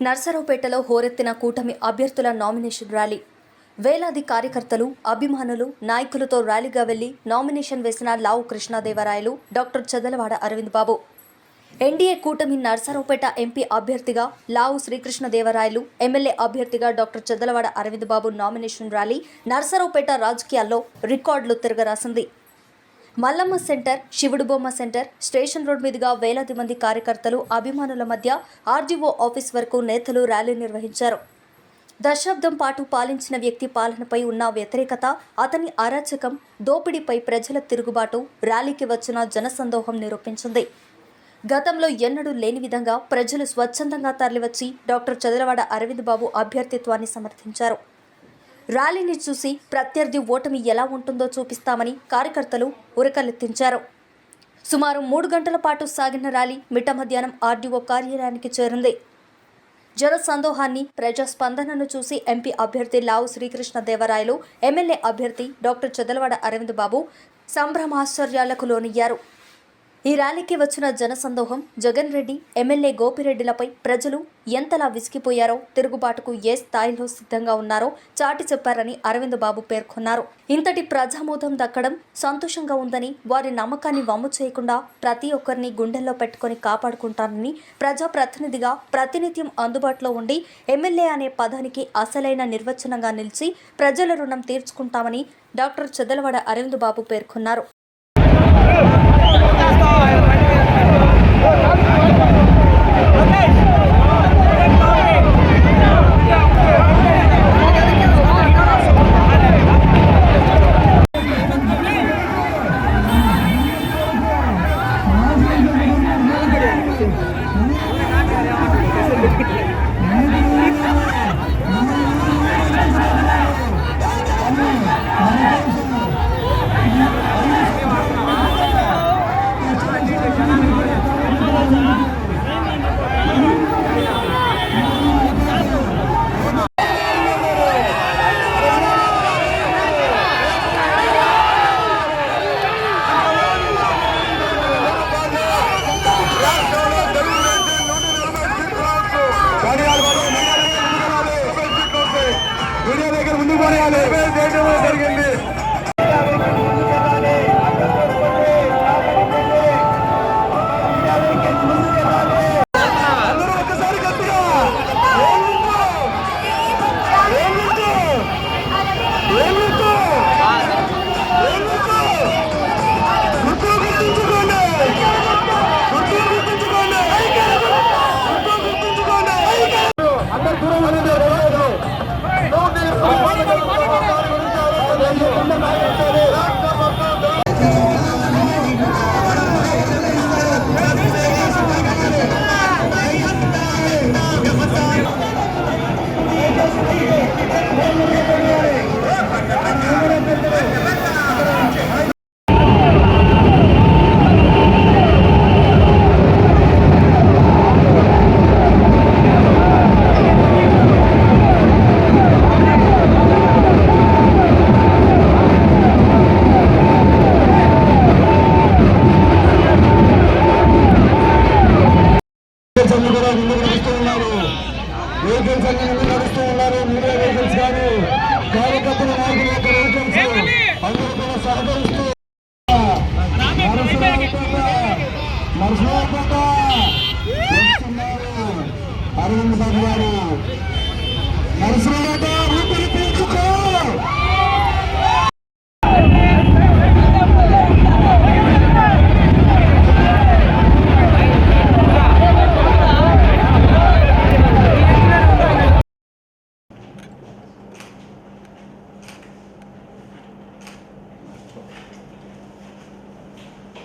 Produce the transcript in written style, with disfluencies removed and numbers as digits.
నర్సరావుపేటలో హోరెత్తిన కూటమి అభ్యర్థుల nomination rally. వేలాది కార్యకర్తలు, అభిమానులు, నాయకులతో ర్యాలీగా వెళ్లి నామినేషన్ వేసిన లావు కృష్ణదేవరాయలు, డాక్టర్ చదలవాడ అరవింద్ బాబు. ఎన్డీఏ కూటమి నర్సరావుపేట ఎంపీ అభ్యర్థిగా లావు శ్రీకృష్ణదేవరాయలు, ఎమ్మెల్యే అభ్యర్థిగా డాక్టర్ చదలవాడ అరవింద్ బాబు నామినేషన్ ర్యాలీ నర్సరావుపేట రాజకీయాల్లో రికార్డులు తిరగరాసింది. మల్లమ్మ సెంటర్, శివుడు బొమ్మ సెంటర్, స్టేషన్ రోడ్ మీదుగా వేలాది మంది కార్యకర్తలు, అభిమానుల మధ్య ఆర్డీఓ ఆఫీస్ వరకు నేతలు ర్యాలీ నిర్వహించారు. దశాబ్దం పాటు పాలించిన వ్యక్తి పాలనపై ఉన్న వ్యతిరేకత, అతని అరాచకం, దోపిడీపై ప్రజల తిరుగుబాటు ర్యాలీకి వచ్చిన జనసందోహం నిరూపించింది. గతంలో ఎన్నడూ లేని విధంగా ప్రజలు స్వచ్ఛందంగా తరలివచ్చి డాక్టర్ చదలవాడ అరవింద్ బాబు అభ్యర్థిత్వాన్ని సమర్థించారు. ర్యాలీని చూసి ప్రత్యర్థి ఓటమి ఎలా ఉంటుందో చూపిస్తామని కార్యకర్తలు ఉరకలెత్తించారు. సుమారు 3 గంటల పాటు సాగిన ర్యాలీ మిట్ట మధ్యాహ్నం ఆర్డీఓ కార్యాలయానికి చేరింది. జన సందోహాన్ని, ప్రజాస్పందనను చూసి ఎంపీ అభ్యర్థి లావు శ్రీకృష్ణదేవరాయలు, ఎమ్మెల్యే అభ్యర్థి డాక్టర్ చదలవాడ అరవింద్ బాబు సంభ్రమాశ్చర్యాలకు లోనయ్యారు. ఈ ర్యాలీకి వచ్చిన జనసందోహం, జగన్ రెడ్డి, ఎమ్మెల్యే గోపిరెడ్డిలపై ప్రజలు ఎంతలా విసిగిపోయారో, తిరుగుబాటుకు ఏ స్థాయిలో సిద్ధంగా ఉన్నారో చాటి చెప్పారని అరవింద్ బాబు పేర్కొన్నారు. ఇంతటి ప్రజామోదం దక్కడం సంతోషంగా ఉందని, వారి నమ్మకాన్ని వమ్ము చేయకుండా ప్రతి ఒక్కరిని గుండెల్లో పెట్టుకుని కాపాడుకుంటానని, ప్రజాప్రతినిధిగా ప్రతినిత్యం అందుబాటులో ఉండి ఎమ్మెల్యే అనే పదానికి అసలైన నిర్వచనంగా నిలిచి ప్రజల రుణం తీర్చుకుంటామని డాక్టర్ చదలవాడ అరవింద్ బాబు పేర్కొన్నారు. మీడియా దగ్గర ముందుకు పోయాలి జరిగింది. అందరూ ఒక్కసారి గట్టిగా అందరు దూరం వెహికల్స్ అన్ని నడుస్తూ ఉన్నారు. మీడియా వెహికల్స్ కానీ కార్యకర్తల నాయకుల యొక్క వెహికల్స్ అందరూ కూడా సహకరిస్తూ నరసరావుపేట వస్తున్నారు. అరవింద్ బాబు గారు నరసరావు